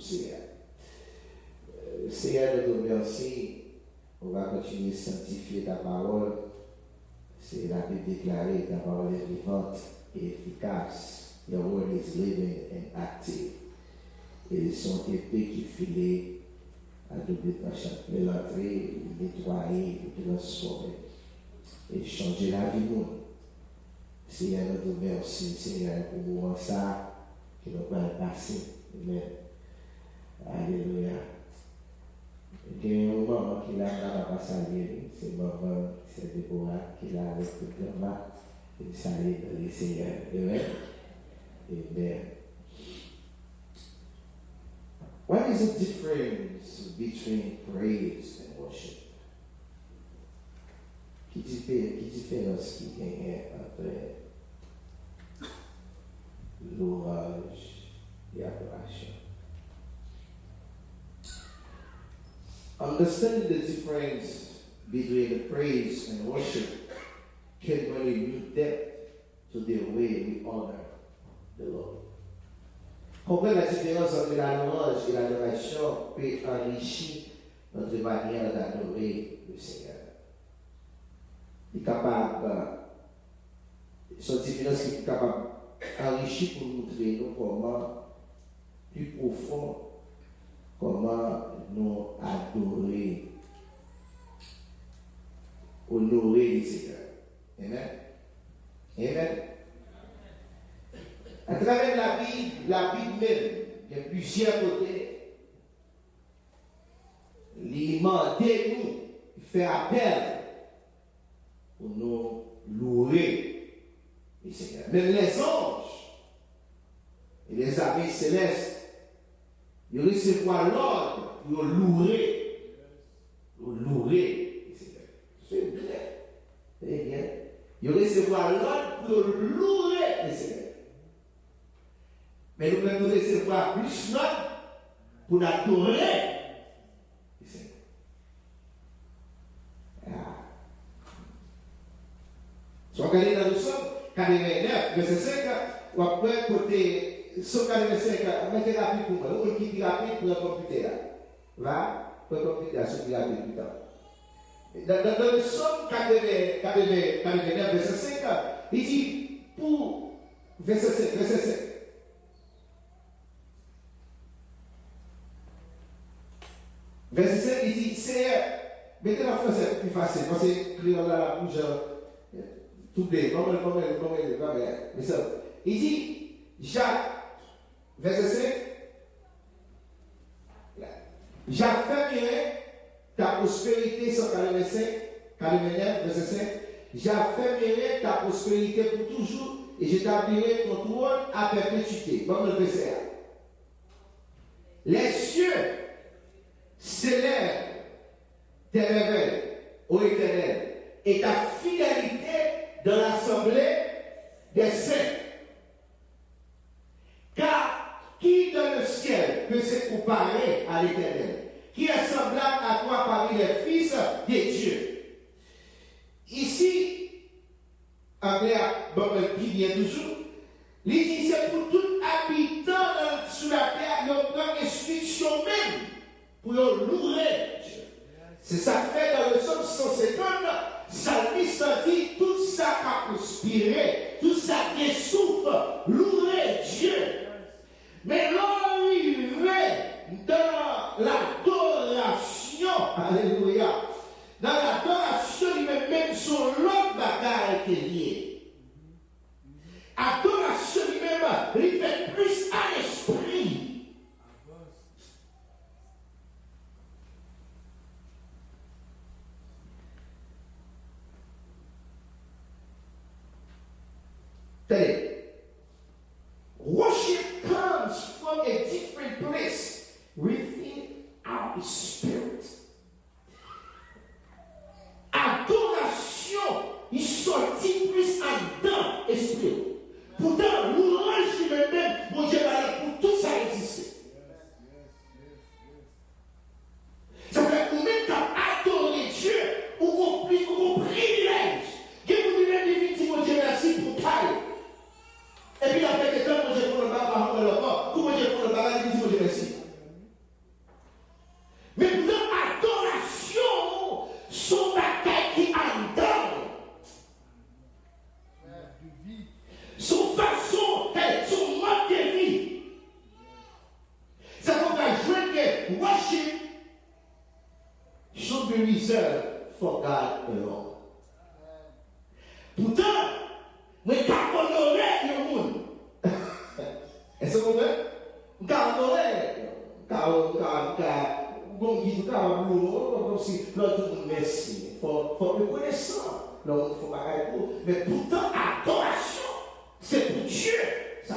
Seigneur. Seigneur, nous te remercions. On va continuer à sanctifier ta parole. C'est la Bible déclarée, ta parole est vivante et efficace. Your word is living and active. Et son épée qui filait à double tranchant. L'entrée, nettoyer, transformer et changer la vie de nous. Seigneur, nous te remercions, Seigneur, pour le moment ça qui nous va passer. Amen. Alléluia. Il y a un moment qu'il a pas salué, c'est le moment, c'est Déborah qui a avec tout le monde, il salue le Seigneur. Amen. Amen. What is the difference between praise and worship? Quelle différence qu'il y a entre louange et adoration? Understanding the difference between the praise and worship can bring a new depth to the way we honor the Lord. Comprendre la différence entre la louange et l'adoration peut enrichir notre manière d'adorer le Seigneur. Il est capable, cette différence qui est capable d'enrichir pour nous montrer comment plus profond, comment nous adorer, honorer le Seigneur. Amen. Amen. À travers la Bible même, il y a plusieurs côtés. L'imiter nous, fait appel pour nous louer le Seigneur. Même les anges et les amis célestes, ils recevront l'ordre pour louer le Seigneur. C'est bien. C'est bien. Ils recevront l'ordre pour louer le Seigneur. Mais nous-mêmes, nous recevrons plus l'ordre pour adorer le Seigneur. Soit regardez dans le Somme 89, verset 5, ou après côté Somme 85, mettez rapide pour moi. Vous qui rapide pour le computer. Va, pour le computer, ce qui est rapide plus tard. Dans le Somme 89, verset 5, il dit pour verset 5. Verset 5, il dit, c'est, mettez la français plus facile, parce que l'écrire là, la bouche, tout bien, comment, mais ça, il dit, Jacques, verset 5, j'affirmerai ta prospérité, 185, 49, verset 5, j'affirmerai ta prospérité pour toujours, et j'établirai ton trône à perpétuité. Bon, le verset 1. Les cieux célèbre tes merveilles, ô Éternel, et ta fidélité dans l'assemblée des saints. Car qui dans le ciel peut se comparer à l'Éternel? Qui est semblable à toi parmi les fils de Dieu? Ici, anglais, qui vient toujours, il dit c'est pour tout habitant sur la terre, nous prenons instruction même. Pour louer Dieu. C'est ça que fait dans le psaume 150, Salmiste dit tout ça qui a conspiré, tout ça qui souffre, louer Dieu. Mais l'arrivée dans l'adoration, alléluia, dans l'adoration, il met même sur l'autre bagarre qui est lié. Adoration lui-même, il fait plus à l'esprit. Worship comes from a different place within our spirit. Adoration, il sortit plus en dedans esprit. Pourtant, louange lui-même, mon Dieu, pour tout ça exister. Ça fait que même quand adorer Dieu, ou au privilège, que vous lui-même dit, mon Dieu, merci pour taille. we reserve for God alone. Pourtant, moi, quand on aurait le monde, est-ce que vous comprenez? Quand on aurait, bon, qui tout à comme si l'autre monde merci. Faut reconnaissant. Non, il faut pas aller pour. Mais pourtant, adoration, c'est pour Dieu. Ça,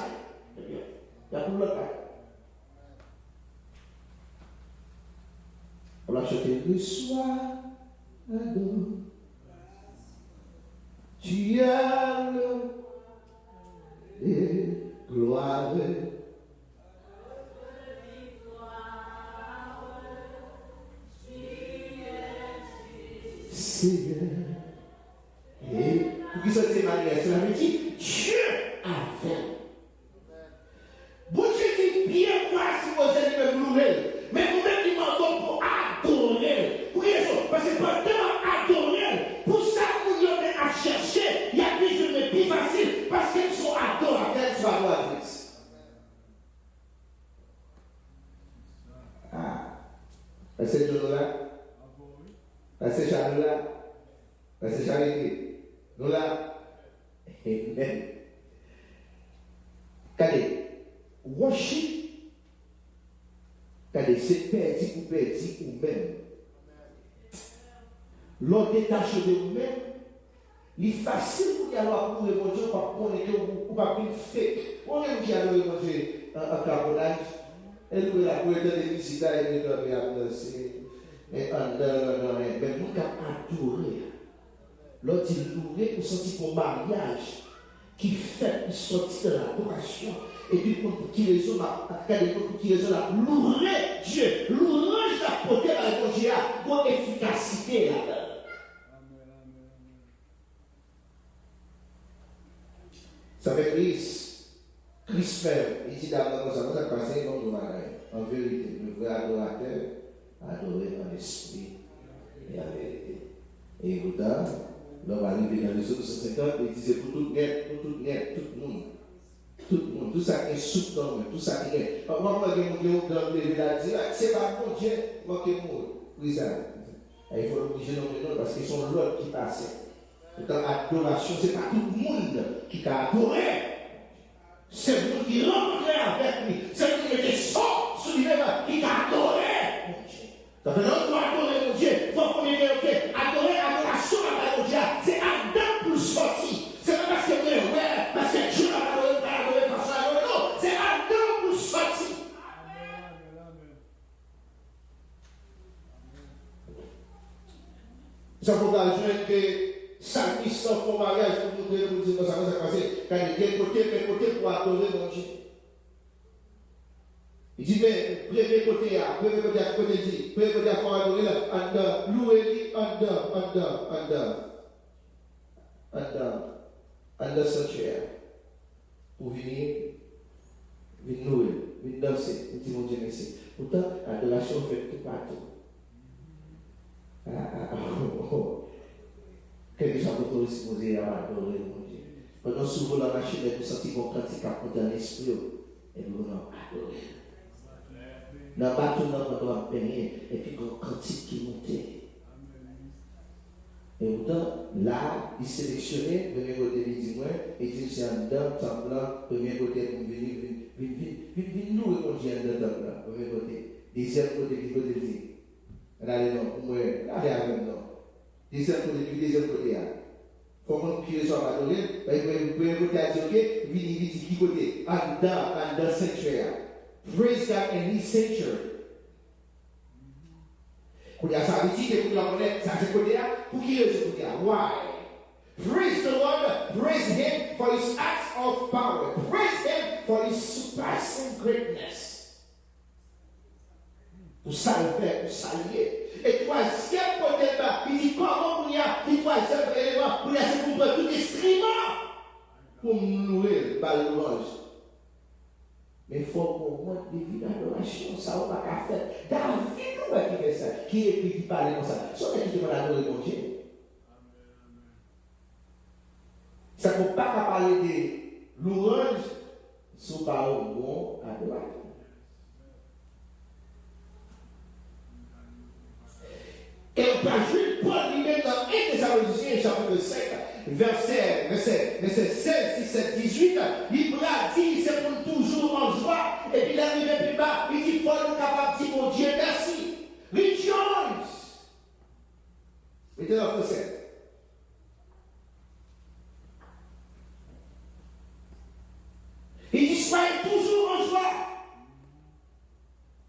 c'est bien. Il y a pour l'autre. On va chanter le soir, adore. Tu as le gloire. Seigneur. Et pour qui cette manière, cela veut dire Dieu a fait. Bon Dieu dit bien moi si vous êtes me louer, mais vous-même qui m'entendez pour adorer. Pour quelle raison? Parce que pendant adorer, pour ça vous avez à chercher, il y a des choses plus faciles parce qu'elles sont adorables, elles sont adoratrices. Ah, c'est John là. C'est Charles là. C'est Charité. Nous là. Amen. Regardez. Worship. Regardez, c'est perdu ou même. L'on détache de vous-même. Il est facile pour y aller pour le manger, ou pas pour fake. On aime qui aller manger un carbonage. Et nous, la pour être de visite, et nous, mais nous avons adoré. L'autre dit louer pour sortir pour mariage qui fait pour sortir de l'adoration. Et puis pour qui raison la louer Dieu, louange la portée à mon Dieu, pour efficacité là-dedans. Ça fait Christ même, il dit d'abord ça va passer comme nous en vérité, le vrai adorateur adorer en esprit et en vérité. Et pourtant, l'homme arrive dans les autres 150 et il disait pour tout le monde. Tout ça qui est sous dans tout ça qui est. Moi, je vais dire, c'est pas bon Dieu, moi qui est il faut l'obliger non parce qu'ils sont l'autre qui passent. Dans l'adoration, ce n'est pas tout le monde qui a adoré. C'est le monde qui rencontrait avec lui. C'est le monde qui était sort sur lui-même qui a adoré. Donc, on doit adorer mon Dieu. Il faut qu'on ait adorer, adoration à mon Dieu. C'est Adam pour sortir. C'est pas parce que parce que Dieu n'a pas adoré façon à adorer. Non, c'est Adam pour sortir. Ça faut ajouter que salmiste font mariage pour nous dire comment ça va se passer. Quand il y a côté pour adorer mon Dieu. Il dit, mais premier côté à côté dit, premier côté à faire adorer là, louer, under sanctuaire. Pour venir louer, venir danser, il dit mon Dieu merci. Pourtant, l'adoration fait tout partout. Quelque chose pour disposer à adorer mon Dieu. Pendant souvent la machine, nous sentons qu'on pratique à compter en esprit, et nous allons adorer. Dans le bateau, nous allons peigner, et puis qu'on cantique qui montait. Et autant, là, il sélectionnait, premier côté, il dit, et il dit, c'est un dame, semblant, premier côté, pour venir nous, et on dit, un dame, là, premier côté. Deuxième côté, il dit, allez, non, pour moi, allez avec nous. Deuxième côté, là. Comment qui reçoit pas donné, vous pouvez côté à dire, ok, vini, qui côté, under sanctuary. Praise God in His sanctuary. Quand il y a ça, il dit que vous la connaissez, ça c'est côté là, pour qui reçoit côté là? Why? Praise the Lord, praise Him for His acts of power, praise Him for His surpassing greatness. Pour saluer, pour saluer. Et troisième côté là, il dit comment vous y a, il troisième élément, vous y a c'est pour prendre tout instrument pour nous louer par louange. Mais il faut qu'on monte des vies d'adoration, ça on va pas faire. David, on va qui fait ça, qui écrit, qui parle comme ça. Ça on est qui demande à adorer mon Dieu. Ça ne peut pas parler de louange sous parole bon adorateur. Et on peut ajouter Paul lui-même dans 1 Thessaloniciens chapitre 5, verset 16, 17, 18, il a dit c'est pour toujours en joie. Et puis là, il est plus bas, il dit faut nous capable de dire mon Dieu merci. Rejoice. Mettez dans le français. Il dit soyez toujours en joie.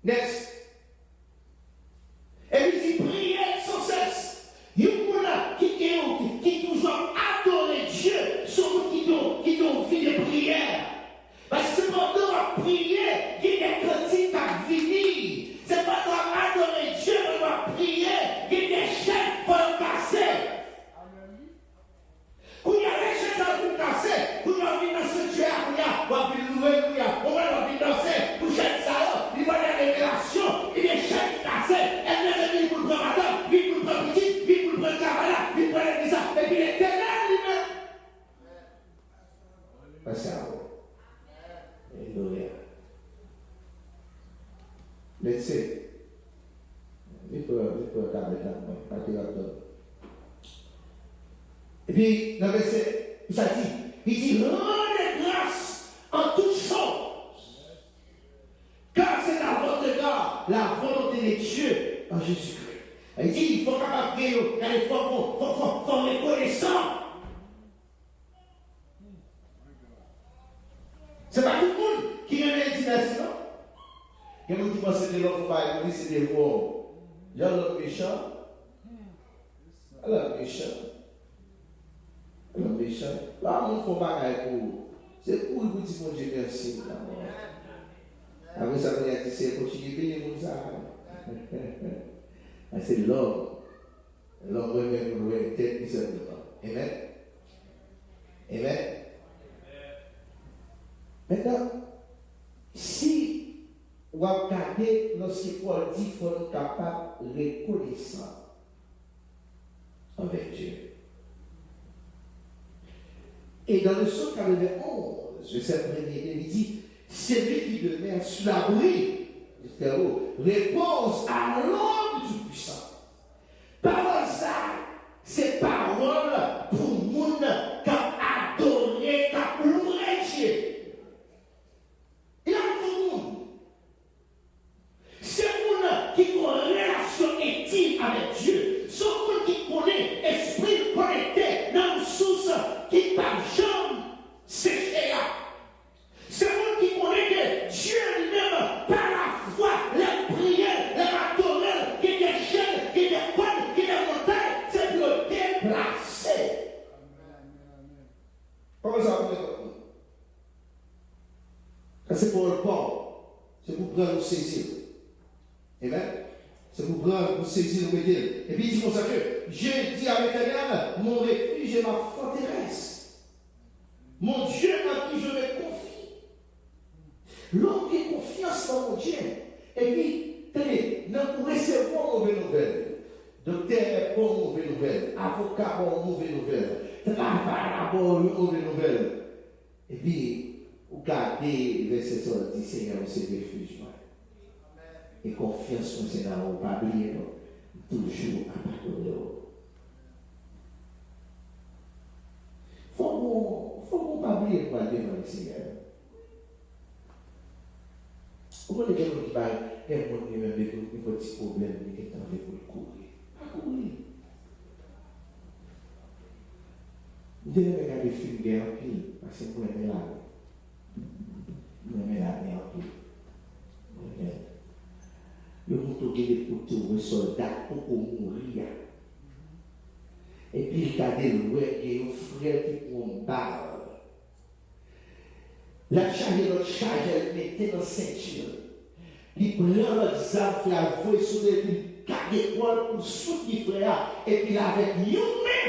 Next. Et il dit priez sans cesse. Il y a qui toujours adorer Dieu, sur qui ont vie de prière. Parce que c'est pendant prier qu'il y a des critiques à venir. C'est pendant adorer Dieu qu'on doit prier qu'il y a des chaînes pour le casser. Quand il y a des chaînes pour le casser, quand il y a envie de sanctuaire, on va louer, on va venir danser, pour chaîne ça, il va y avoir des révélations, il y a des chaînes cassées, elle vient de venir pour le prendre madame, puis pour le prendre petit, puis pour le prendre cavalier, puis pour le ça, et puis l'éternel lui-même. Passez à vous. Alléluia. Let's say, et puis, dans le verset, ça dit, il dit, rendez grâce en toutes choses. Car c'est la volonté de Dieu en Jésus-Christ. Il dit, il faut capable de il faut reconnaissant. C'est pas tout le monde qui aime les dynasties, non? Il y a des gens qui pensent que l'autre va dire c'est des voix. Il y a l'autre méchant. Alors, méchant. Alors, méchant. Là, on faut pas pour. C'est pour vous dire mon Dieu merci. Après ça, on a dit c'est continuer à payer comme ça. C'est l'homme. L'homme remet pour le tête qui se devant. Amen. Amen. Maintenant, si vous regardez lorsque Paul dit qu'il faut être capable de reconnaissant avec Dieu. Et dans le psaume 91, verset 1er, il dit c'est lui qui demeure sous l'abri du Très-Haut, repose à l'ombre du Tout-Puissant. Parole ça, c'est parole pour le monde qui a adoré, qui a loué Dieu. Il y a tout le monde. C'est monde qui a une relation intime avec Dieu. Ce monde qui connaît esprit connecté dans une source qui par jamais séché. C'est monde qui connaît que Dieu lui-même, par la foi, la prière, la adorer, qui est des chaînes, qui est des cordes, qui est des montagnes, c'est pour le déplacer. Comment ça va? C'est pour le corps. C'est pour prendre le saisir. Amen. C'est pour prendre le saisir le métier. Et puis il dit comme ça que Dieu dit à l'Éternel, mon refuge et ma forteresse. Mon Dieu en qui je me confie. L'homme qui a confiance dans mon Dieu. Et puis, tenez, nous recevons une mauvaise nouvelle. Docteur est pour une mauvaise nouvelle. Avocat pour une mauvaise nouvelle. Travail pour une mauvaise nouvelle. Et puis, vous gardez le verset sur le dit Seigneur, c'est refuge. Et confiance concernant vous, pas oublier, toujours à pardonner. Faut pas oublier pour aller devant le Seigneur. Vous voyez quelqu'un qui parle, il y a un monde qui a des petits problèmes, qui est en train de courir. Pas courir. Vous devez regarder des films guerre en pile, parce que vous aimez la vie. Vous aimez la vie en pile. Vous montrez des soldats pour mourir. Et puis, regardez le ouais, il y a un frère qui prend une balle. La charge, l'autre charge, elle mettait dans la ceinture. Il prend l'autre arme, fait la voix sur les cadres pour soutenir frère. Et puis, avec une main,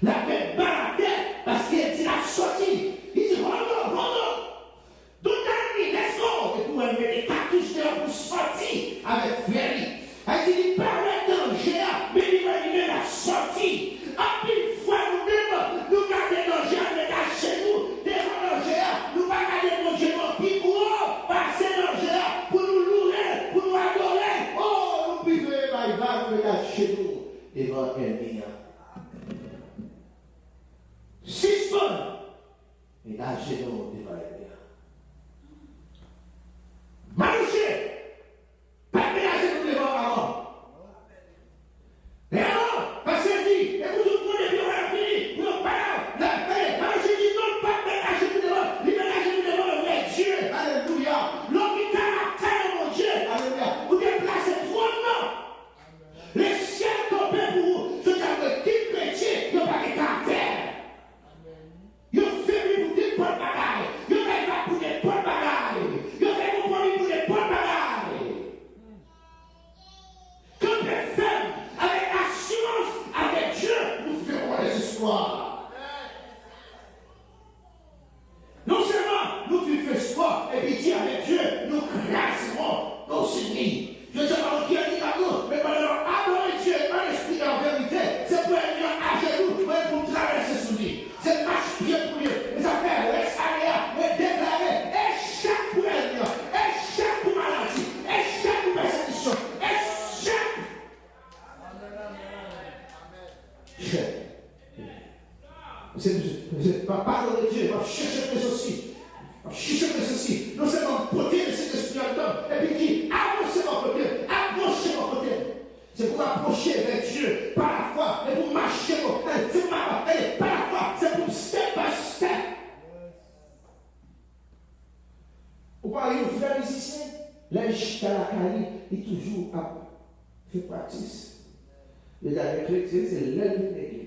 la main bat la tête parce qu'il dit la sortie. Il dit, hold on. Don't tell me, let's go. Et puis, elle met des cartouches pour sortir avec Ferry. Elle dit, il paraît danger, mais il va lui la sortie. En plus, fois nous-mêmes, nous gardons danger, mais chez nous, devant danger, nous pas garder danger, puis pour passer danger, pour nous louer, pour nous adorer. Oh, nous vivons, il va nous devant ennemi. 6 tonnes. Et lâchez nous devant ennemi. Marchez. Pas mélanger nous devant avant. Et alors, parce que dit, et vous tout le monde est bien fini, vous parlez, marchez dit non, pas mélanger nous devant, mélager nous devant le vrai Dieu. Alléluia. L'homme qui caractère, mon Dieu. Alléluia. Vous déplacez trop non. Les ciels tombent pour vous. Je t'avais dit chrétien, il n'y a pas de caractère. Il fait pour des bonnes bagailles. Il fait pour des bonnes bagailles. Il fait pour des bonnes bagailles. Quand les femmes, avec assurance, avec Dieu, nous ferons les espoirs. Non seulement nous vivons espoir, et puis dire avec Dieu, nous grâcerons nos signes. Je ne sais pas qui a dit à nous, mais pendant adorer Dieu en esprit et en vérité, c'est pour être à genoux, pour traverser sous lui. C'est marche pied pour lui. Les affaires, reste arrière, mais déclarer, échec pour elle, échec pour maladie, échec pour persécution, échec. C'est pas pardonner Dieu, va chercher que ceci. Chercher que ceci. Non seulement côté de cet esprit en homme, et puis qui avancez mon côté, approchez mon côté. C'est pour approcher vers Dieu par la foi, et pour marcher mon côté. C'est pour m'appeler par la foi, c'est pour step by step. Vous voyez, le frère musicien, l'âge à la caille, il toujours fait pratique. Le dernier chrétien, c'est l'œuvre de l'église.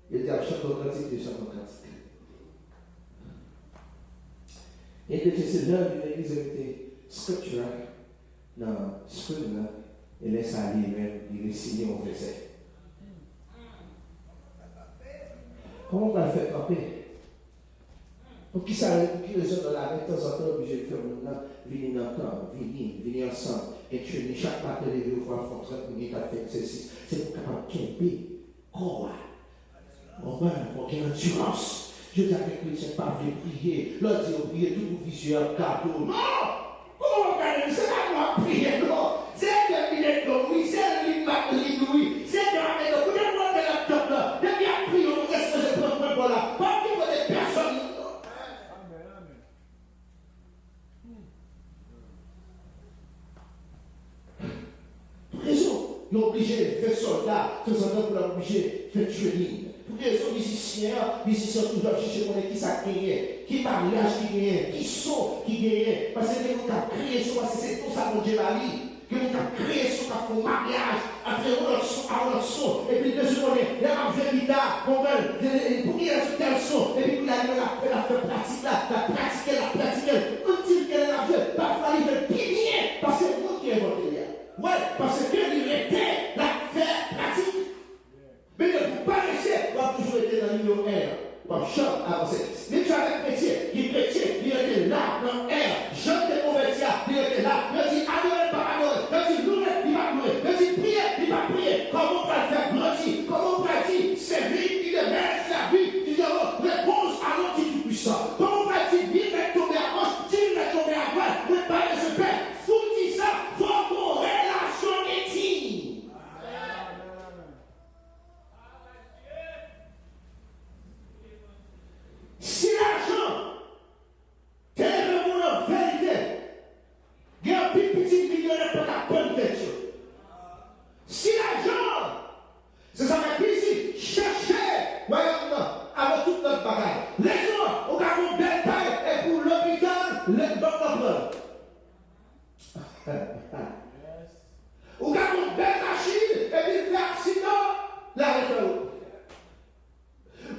Il était à chaque cantique de chaque cantique. Et que c'est l'œuvre de l'église était scripturale dans Scripture et laisse aller même, il récite au verset. Comment on va le faire camper? Pour qui ça pour qui les gens dans la vie, de temps en temps, obligés de faire maintenant, venir ensemble, venir ensemble, et tuer chaque matin de deux fois, font 30 minutes à faire exercice. C'est pour capable de camper. Quoi? On va avoir une endurance. Je dis à mes chrétiens, pas de prier. L'autre dit, on prie tout pour visuel cadeau. Non! Comment on va c'est pas moi prier, non! C'est le minute, oui, c'est le lit, oui, c'est le minute, vous devez voir le laptop là. Depuis à prier, on reste que je prends pour là. Pas qu'il y ait des personnes. Raison, ils sont obligés de faire soldat, de temps en temps, pour l'obliger de faire training. Pour les autres musiciens toujours chercher qui ça gagne, qui mariage qui gagne, qui sont qui gagne. Parce que nous avons créé ça, parce que c'est tout ça mon Dieu la vie. Que nous avons créé ça pour mariage, après notre son, à notre son. Et puis deux secondes, il y a un vieux guitare, pour qu'il y ait un tel son. Et puis il a fait pratique là, la pratiquer. On dit qu'elle est la vie, parfois il veut piller, parce que c'est nous qui avons inventé. Ouais, parce que il était la faire pratique. Mais ne pas laisser, on va toujours être dans l'union R. On va chanter avancer. Mais tu as un chrétien, il était là, dans R. Jean de converti, il était là. Il dit adorer, pas adorer. Il dit louer, il va louer. Il dit prier, il va prier. Comment on va le faire grandir? Comment on va dire, c'est lui qui le met la vie. Il dit réponse à l'anti du puissant. Comment on va dire, il va tomber à gauche, il va tomber à droite. Ne pas laisser faire. Foutis ça, faut qu'on relation intime. Si l'argent, tel que mon en vérité, il y a un petit millionnaire pour la bonne tête. Si l'argent, c'est ça qui est ici, cherchez, voyons, avec toute notre bagaille. Laissez-moi, on a une belle taille, et pour l'hôpital, les banques on a une belle machine, et puis fait accident, la réforme.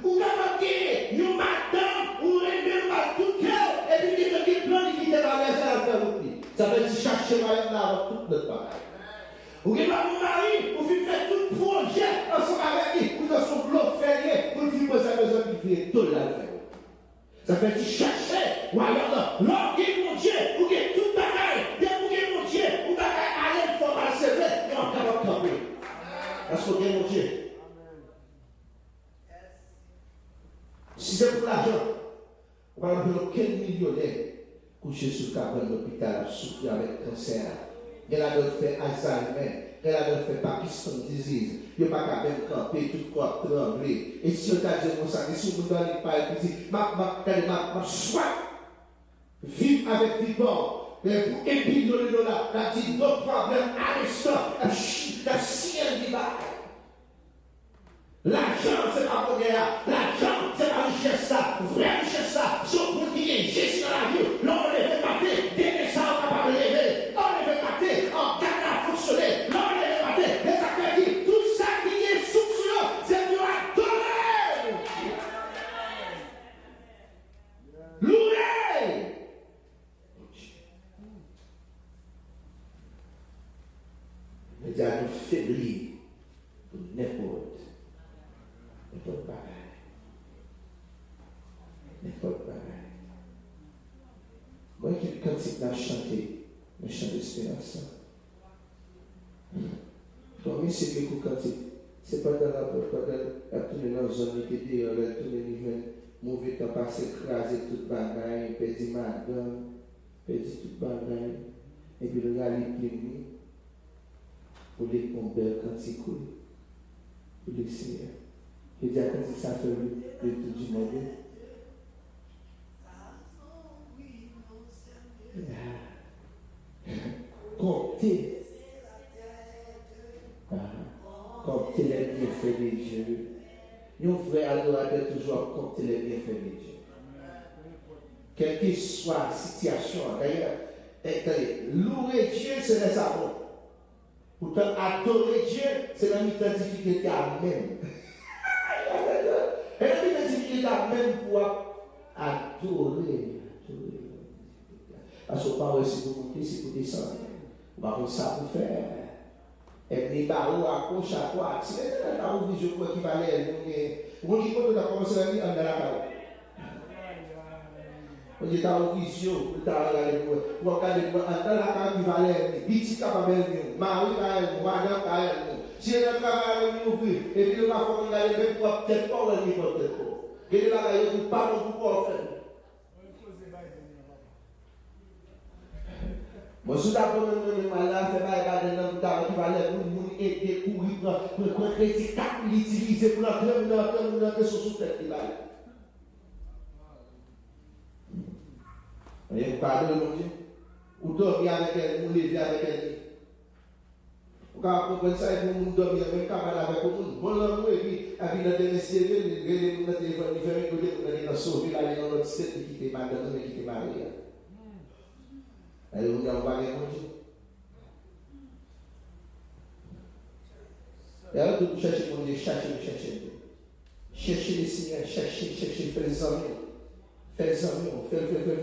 Ou d'abord dire, nous madame, ou remet mal tout cœur, et puis il dit plan qui était dans les airs, ça veut dire chercher madame là avec toute notre bagaille. Ou qu'il va mon mari, ou qu'il fait tout projet ensemble avec lui, ou dans son bloc férié, ou qu'il pose sa maison qui fait tout la faire. Ça veut dire chercher, ou alors, l'homme qui est mon Dieu, ou qui est tout bagaille, dès que est mon Dieu, ou bagaille à l'aide, faut mal se faire, et on va camper. Parce qu'on est mon Dieu. Si c'est pour l'argent, on va appeler quel millionnaire couché sur le cabane de l'hôpital, souffrir avec cancer, Il y a d'autres fait Alzheimer. Il y a d'autres fait Parkinson disease. Il n'y a pas qu'à même camper, tout corps trembler. Et si on t'a dit comme ça, si on ne donne pas le petit, ma soit vivre avec vivant. Et puis, $1 la dit, nos problèmes à l'instant, la ciel du bas. L'argent, c'est pas pour l'argent, c'est pas richesse ça, vraie richesse ça, son pour qui est juste dans la vie, l'on lève maté, dès ça, on va pas lever, on lève maté, on garde à fonctionner, l'on lève maté, les affaires qui, tout ça qui est sous c'est mieux adorer. Louer. Mais il y a une faiblir pour n'importe bagaille. N'importe bagaille. Moi, quand il a chanté, le chant d'espérance, comme c'est que quand c'est pas dans la porte, quand elle a tourné dans la zone, elle était dehors, elle a tourné les mauvais temps passé, écrasé toute bagaille, perdu madame, perdu toute bagaille, et puis le gars, il est pour les combler quand il coule, pour les Seigneur. Je dis à quand ça fait le tout du monde. Comptez. Comptez les bienfaits de Dieu. Nous, frères adorateurs, toujours compter les bienfaits de Dieu. Quelle que soit la situation, d'ailleurs, louer Dieu, c'est les savons. Pourtant, adorer Dieu, c'est la difficulté à même. Et la difficulté à même pour adorer. Parce qu'on parle aussi pour monter, c'est pour descendre. On va faire ça pour faire. Et les barreaux à gauche, à droite. C'est un barreau je crois qui va aller. On dit qu'on a commencé à dire en Dalakao. On dit dans la vision, on a regardé en Dalakao qui va aller. Petit capable de Marie va aller, Madame va aller. Si elle a travaillé avec nous, et puis on va faire un gars de pour peut-être pas le niveau de quoi. Et il va aller pour pas pour quoi faire. Moi, je suis d'accord avec nous, là, c'est pas des gens qui va aller pour aider, pour critiquer, l'utiliser pour la sur souffle qui va aller. Vous voyez, vous parlez de mon Dieu. Vous dormez avec elle, vous levez avec elle. Vous comprenez ça, vous dormez avec avec vous. Bon, là, et puis, avec le téléphone, le téléphone différent, vous allez dans sauver, aller dans notre site qui était madame, qui était mariée. Allez, vous allez parler de mon Dieu. Et alors, vous cherchez mon Dieu, cherchez. Cherchez les Seigneurs, cherchez, faites les amis. Faites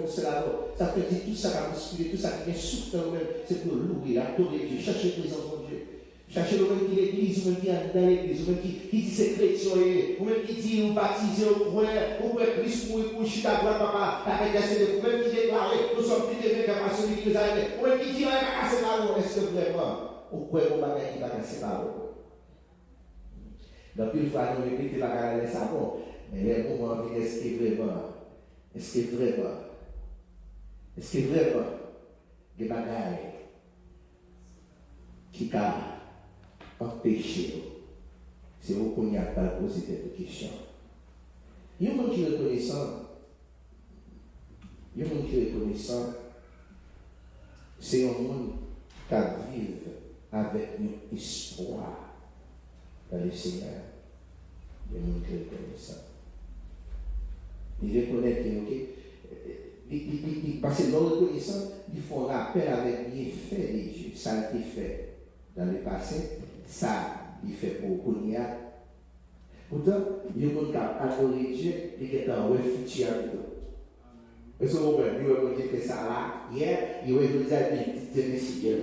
foncer la voix. Ça fait dire tout ça qui a bousculé, tout ça qui est souffle dans nous-mêmes, c'est pour louer, adorer Dieu, chercher la présence de Dieu. Cherchez le même qui est l'église, ou même qui est dans l'église, ou même qui dit c'est chrétien, ou même qui dit ou baptisé, ou pouvez Christ pour chita droite, papa, avec la CD, ou même qui déclare, nous sommes plus des à celui qui nous a aidés, ou même qui dit, on va casser la roue, est-ce que vraiment, ou quoi, on va casser la roue. Donc, une fois, nous répétons la carrière des savons, mais les moments viennent, est-ce que vraiment, des bagailles qui t'a empêché, c'est vous qu'on n'y a pas posé cette question. Il y a un monde qui est reconnaissant, c'est un monde qui vit avec un espoir dans le Seigneur. Il y a un monde qui est reconnaissant. Il reconnaît que, parce que dans le reconnaissant, il faut rappel avec les faits de Dieu. Ça a été fait dans le passé, ça il fait pour Kounia. Pourtant, il y a un cas adorer Dieu, il est en futur. Parce que vous voyez, il fait ça là, hier, il va vous dire que c'est Messie.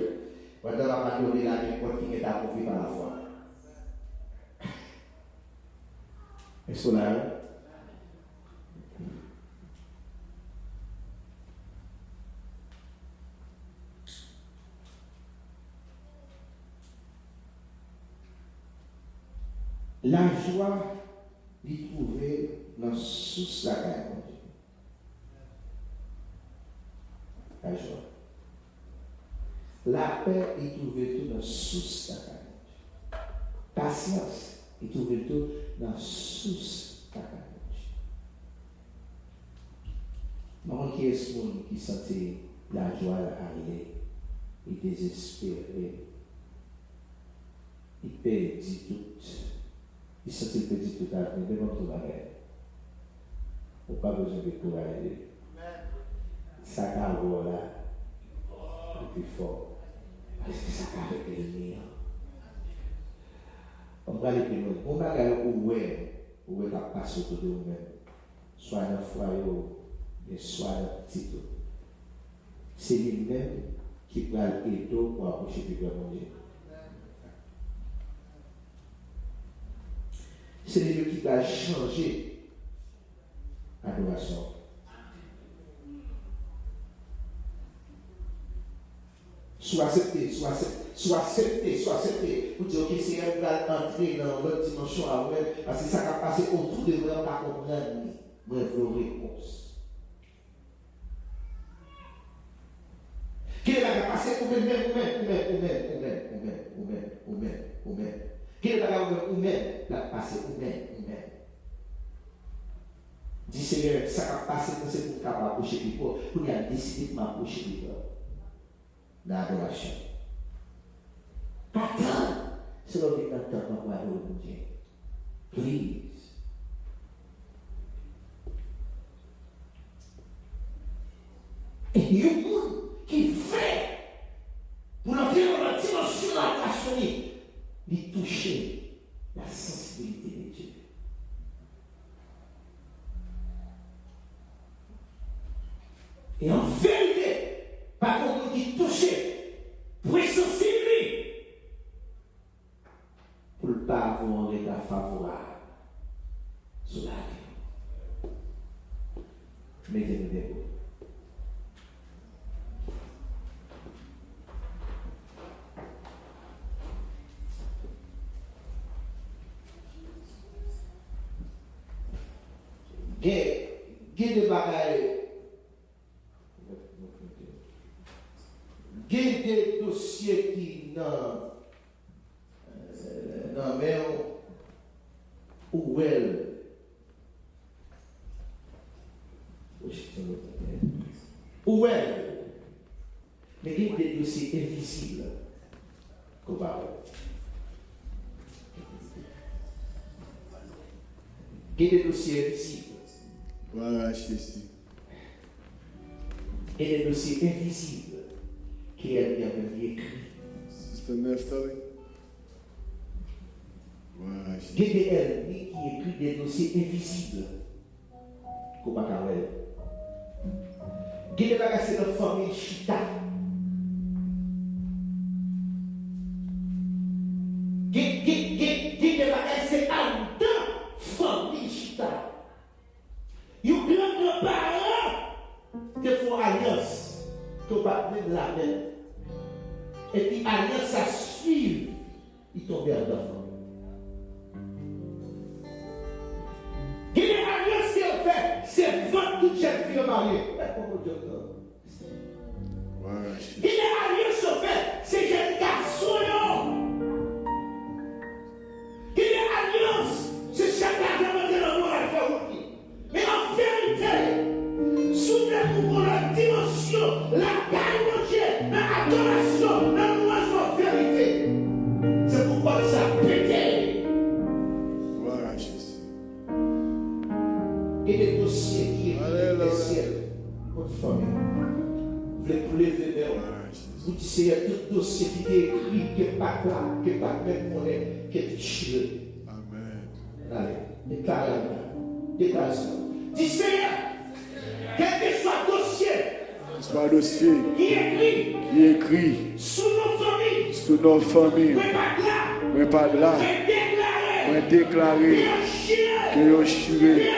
Pendant la adorer la n'importe qui est approuvé par la foi. Est-ce qu'on a la joie d'y trouver dans sous la gagne. La joie. La paix, il trouve tout dans la source de la patience, il trouve tout dans la source de la Maman qui est ce monde qui sentait la joie arriver, il désespéré, il perdit tout, il sentait perdit tout à l'avenir, devant tout l'arrêt. On n'a pas besoin de courager. Ça carreau là, le plus fort. Parce que ça carreau est l'ennemi. On va aller plus loin. On va aller où est la passe autour de nous-mêmes. Soit dans le foyer, mais soit dans le petit. C'est lui-même qui va l'aider pour approcher du grand Dieu. C'est lui qui va changer l'adoration. Soit accepté. Pour dire que c'est elle qui va entrer dans l'autre dimension à vous, parce que ça va passer autour de vous, on va comprendre vos réponses. Quelle est la capacité pour quelle est la capacité Dis Seigneur, ça va passer c'est pour capable approcher du corps, pour y a décidé de m'approcher du corps. Dans l'adoration. Attends, c'est le but d'entendre ma parole, mon Dieu. Please. Et il y a un monde qui fait pour entrer dans la dimension de l'adoration, il toucher la sensibilité de Dieu. Et en vérité, par contre, qui touché, pour être sensible, pour ne pas avoir un regard favorable sur la vie. Mettez-nous debout. Il y a des bagailles. Il y a des dossiers qui n'ont même où elle. Où elle. Mais il y a des dossiers invisibles qu'on parle. Il y a des dossiers invisibles. Voilà, Jésus. Il y a des dossiers invisibles qui est écrit. Sister Neftali. Voilà, Jésus. GDL qui écrit des dossiers invisibles. Qu'on va parler. GDL c'est la famille Chita. GDL c'est un deux familles Chita. Ils ont grand-parents qui font alliance. Qui ont pas de la même. Et puis alliance à suivre. Ils tombent d'enfant. Il y a une alliance qui est faite. C'est votre toute jeune fille mariée. Voilà, Jésus. Il y a une alliance qui est faite. C'est jeune garçon. Il y a une alliance. C'est chaque argent de l'amour à faire. Mais en vérité, souvenez-vous pour la dimension, la gagne de Dieu, l'adoration, la louange en vérité. C'est pourquoi ça a pété. Voilà, Jésus. Et des dossiers qui écrivent des ciels, votre famille. Vous voulez pour lever vers vous dites, il y a tout dossier qui est écrit, qui n'est pas là, qui n'est pas même monnaie, qui est tiré. Amen. Allez, déclare ça. Dis Seigneur, quel que soit le dossier Qui écrit sous nos sous nos familles, mais pas de là, mais déclaré que yo chiré,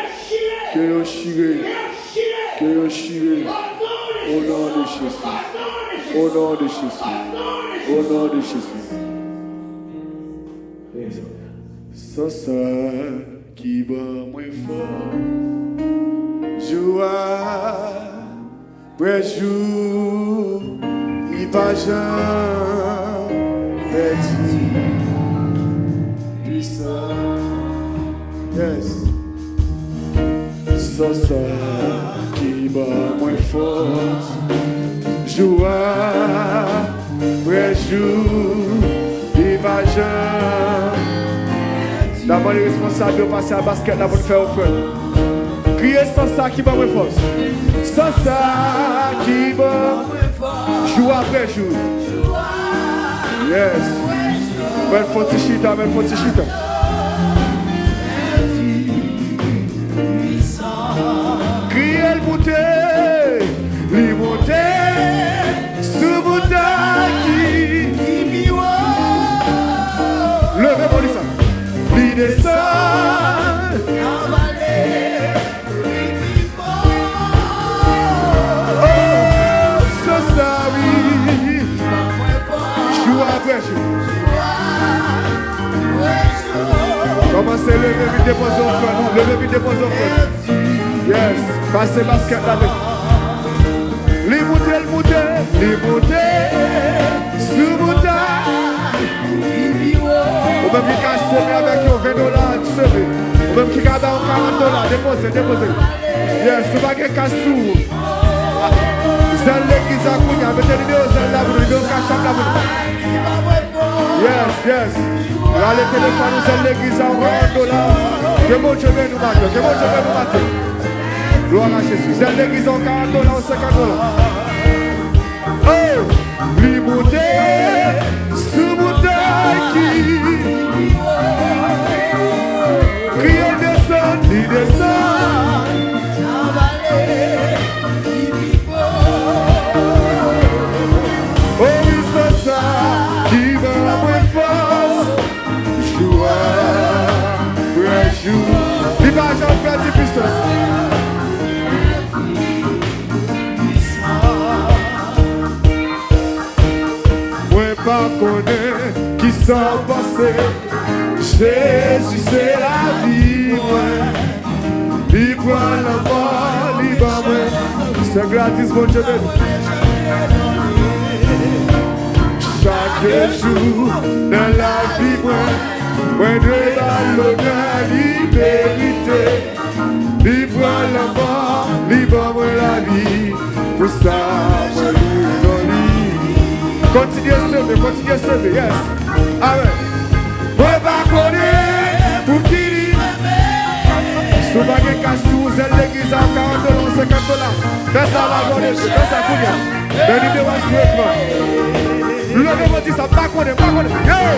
au nom de Jésus, au nom de Jésus, au nom de Jésus. C'est ça qui va moins fort. Joie, après jour, il pas jamais perdu. Yes. Ça qui bat moins fort. Joie, après jour, il va jamais. D'abord les responsables de passer à basket là pour faire au feu. Criez sans ça qui bat moins fort. Sans ça qui bat jour après jour. Yes. Belle fotichita, belle fotichita. Criez le monter, les monter, sous montagne qui miwa. Levez-moi les ça. Li descend, oh, ça ça oui. Jour après jour. Commencez à lever, vite déposer au feu. Levez, vite déposer au feu. Yes, passez basket avec. Les moutelles, sous montagne. Ou même qui casse semer avec $20, semer. Ou même qui garde $40, déposez. Yes, ou pas qui casse tout. Zèle l'église à Kounia, mettez l'idée zèle là, vous l'idée au cachap là. Yes. Allez, téléphone, zèle l'église à $1. Que bon Dieu veut nous battre. Gloire à Jésus. Zèle l'église en $40 ou $50. Oh, l'immonté, sous montagne qui crier descend, il descend. Oh, oui, c'est ça qui va moins fort. Joie, après jour. Il va jamais faire des puissances. Pas connaître qui s'en passait. Jésus c'est la vie, il prend la mort, il va moi. C'est gratis, bon Dieu. Chaque jour dans la vie, moi de l'honneur, liberté. Il prend la mort, il va moi la vie. Pour ça, moi continuez à semer, yes. Amen. Moi, pas connaître pour qui il m'aime. Si vous n'avez pas de l'église à $40, $50, fais ça la bonne, fais ça pour bien. Venez de voir ce que levez-moi, dis ça, pas connaître, yeah.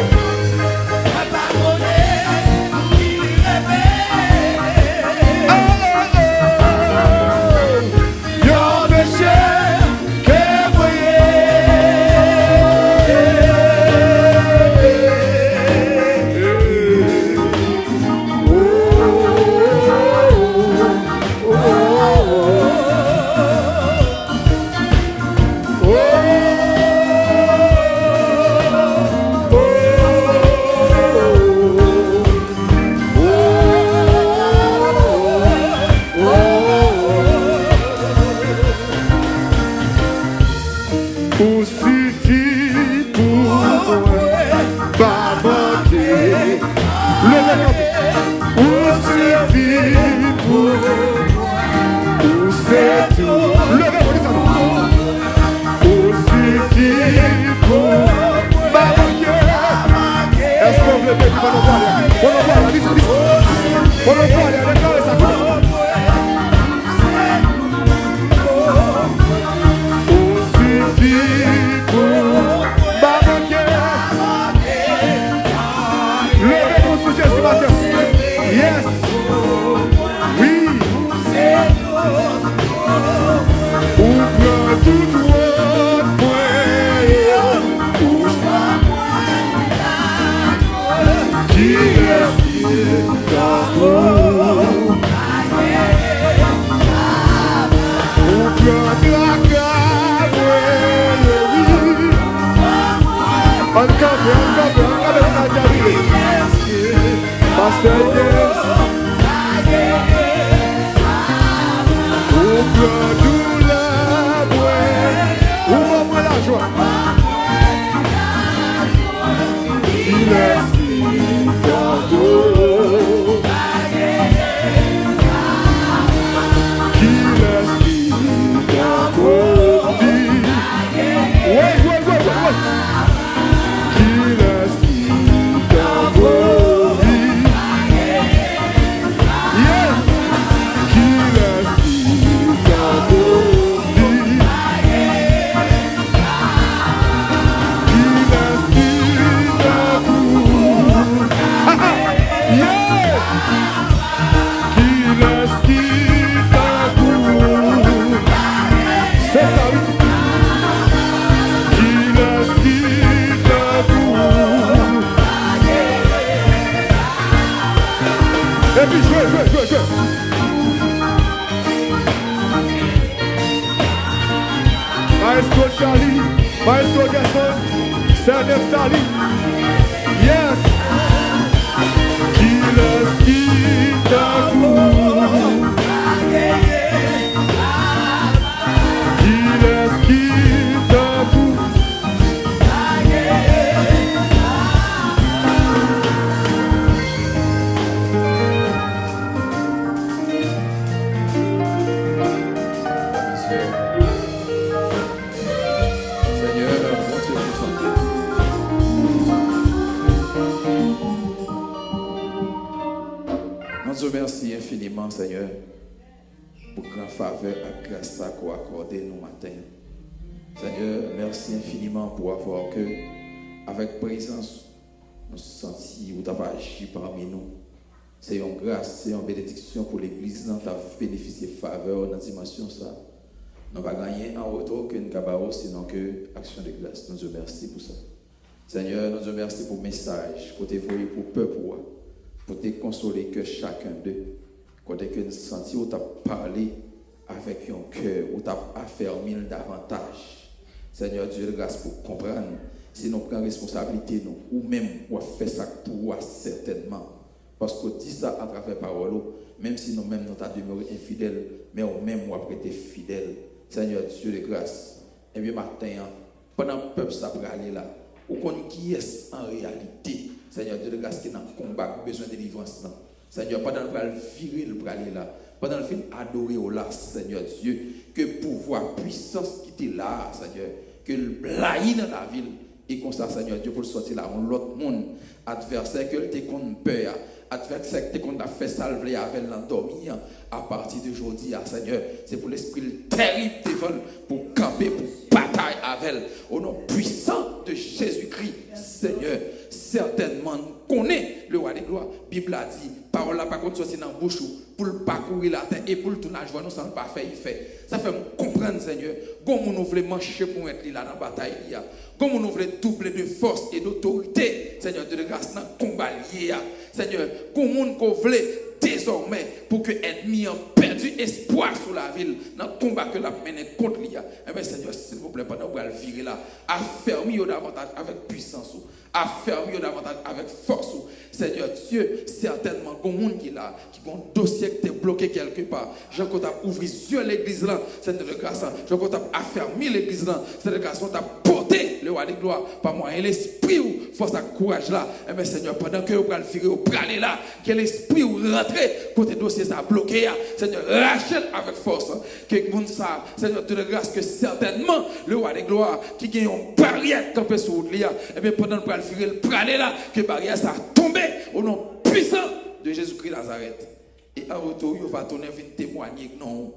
Joie. Maestro Charlie, Maestro Gaston, c'est Neftali. Yes. Qui laisse qui t'amour. Qui laisse qui t'amour. Nous remercions infiniment, Seigneur, pour la faveur et la grâce qu'on a accordé nous matin. Seigneur, merci infiniment pour avoir que, avec présence, nous sentis où tu as agi parmi nous. C'est une grâce, c'est une bénédiction pour l'Église, nous avons bénéficié de faveur dans la dimension ça. Nous n'avons pas gagné en retour qu'une cabao, sinon que action de grâce. Nous te remercions pour ça. Seigneur, nous te remercions pour le message, pour te voyer pour le peuple, pour te consoler que chacun d'eux. Quand tu as senti où tu as parlé avec un cœur, où tu as affermi davantage. Seigneur Dieu, grâce pour comprendre. Si nous prenons responsabilité, nous, ou même, on fait ça pour toi, certainement. Parce qu'on dit ça à travers la parole, même si nous-mêmes, nous avons demeuré infidèles, mais nous-mêmes, on a été fidèles. Seigneur Dieu de grâce. Et bien, matin, pendant que le peuple s'est aller là, ou qu'on qui est en réalité, Seigneur Dieu de grâce, qui est dans le combat, besoin de délivrance. Seigneur, pendant que le virer le aller là, pendant le film adorer au là, Seigneur Dieu, que pouvoir, puissance qui était là, Seigneur, que le blaye dans la ville, et comme ça, Seigneur Dieu, pour le sortir là, on l'autre monde, adversaire que tu contre peur, adversaire que tu as fait salver avec l'endormir, à partir d'aujourd'hui, Seigneur, c'est pour l'esprit terrible devant, pour camper, pour bataille avec elle, au nom puissant de Jésus-Christ, Seigneur, certainement, connaît le roi des gloires. La Bible a dit, parole là, par contre, sortir dans la bouche, pour le parcourir la terre et pour le tournage, nous ne pas faire, il fait. Ça fait me comprendre, Seigneur, comment nous voulons marcher pour être là dans la bataille. Comment nous voulons doubler de force et d'autorité, Seigneur, de grâce dans le combat lié. Seigneur, comment nous voulons désormais pour que l'ennemi ait perdu espoir sur la ville dans le combat que la mené contre lui. Eh bien, Seigneur, s'il vous plaît, pendant que vous le virer là, affermis davantage avec puissance, affermis davantage avec force. Seigneur Dieu, certainement, il y a des gens qui là, qui ont un dossier qui est bloqué quelque part. Je veux ouvrir les yeux l'église là, Seigneur de grâce. Je veux affermir l'église là, Seigneur de grâce. Tu as porté le roi de gloire par moi. Et l'esprit ou force à courage là. Eh bien, Seigneur, pendant que vous allez virer, vous allez là, que l'esprit ou rentrer, côté dossier ça bloqué, Seigneur, rachète avec force. Que vous ne savez, Seigneur de grâce, que certainement, le roi de gloire qui gagne une barrière campée sur lui, eh bien, pendant que vous allez virer, vous allez là, que barrière ça tombe au nom puissant de Jésus-Christ Nazareth. Et en retour, il va tourner venir témoigner que non.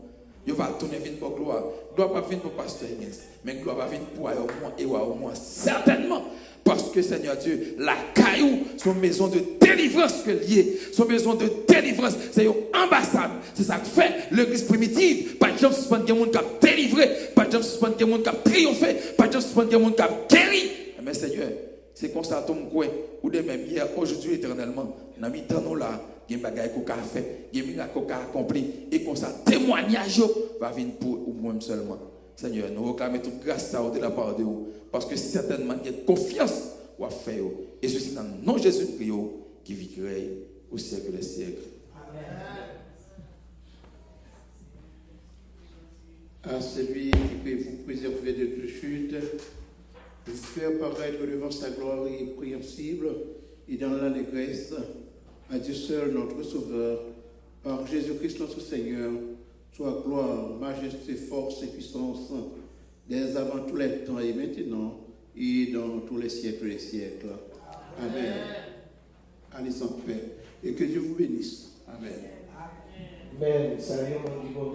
Il va tourner venir pour gloire. Gloire pas venir pour pasteur Inès, mais gloire va venir pour moi et au moins certainement. Parce que Seigneur Dieu, la caillou, son maison de délivrance que lié, son maison de délivrance, c'est une ambassade. C'est ça que fait l'église primitive. Pas de gens suspendent des gens qui ont délivré, pas de gens suspendent des gens qui ont triomphé, pas de gens suspendent des gens qui ont guéri. Mais Seigneur, c'est comme ça, ou de même hier, aujourd'hui, éternellement, nous avons là, il y a des choses qu'on a fait, il y a des choses qu'on a accompli, et comme ça, témoignage va venir pour nous-mêmes seulement. Seigneur, nous réclamons toute grâce de la part de vous, parce que certainement, il y a confiance à faire, et ceci dans le nom de Jésus-Christ, qui vivrait au siècle des siècles. À celui qui peut vous préserver de toute chute, vous faire paraître devant sa gloire irrépréhensible et dans l'allégresse, à Dieu seul notre Sauveur, par Jésus-Christ notre Seigneur, soit gloire, majesté, force et puissance, dès avant tous les temps et maintenant, et dans tous les siècles et siècles. Amen. Allez sans paix. Et que Dieu vous bénisse. Amen. Amen. Salut, mon Dieu, bon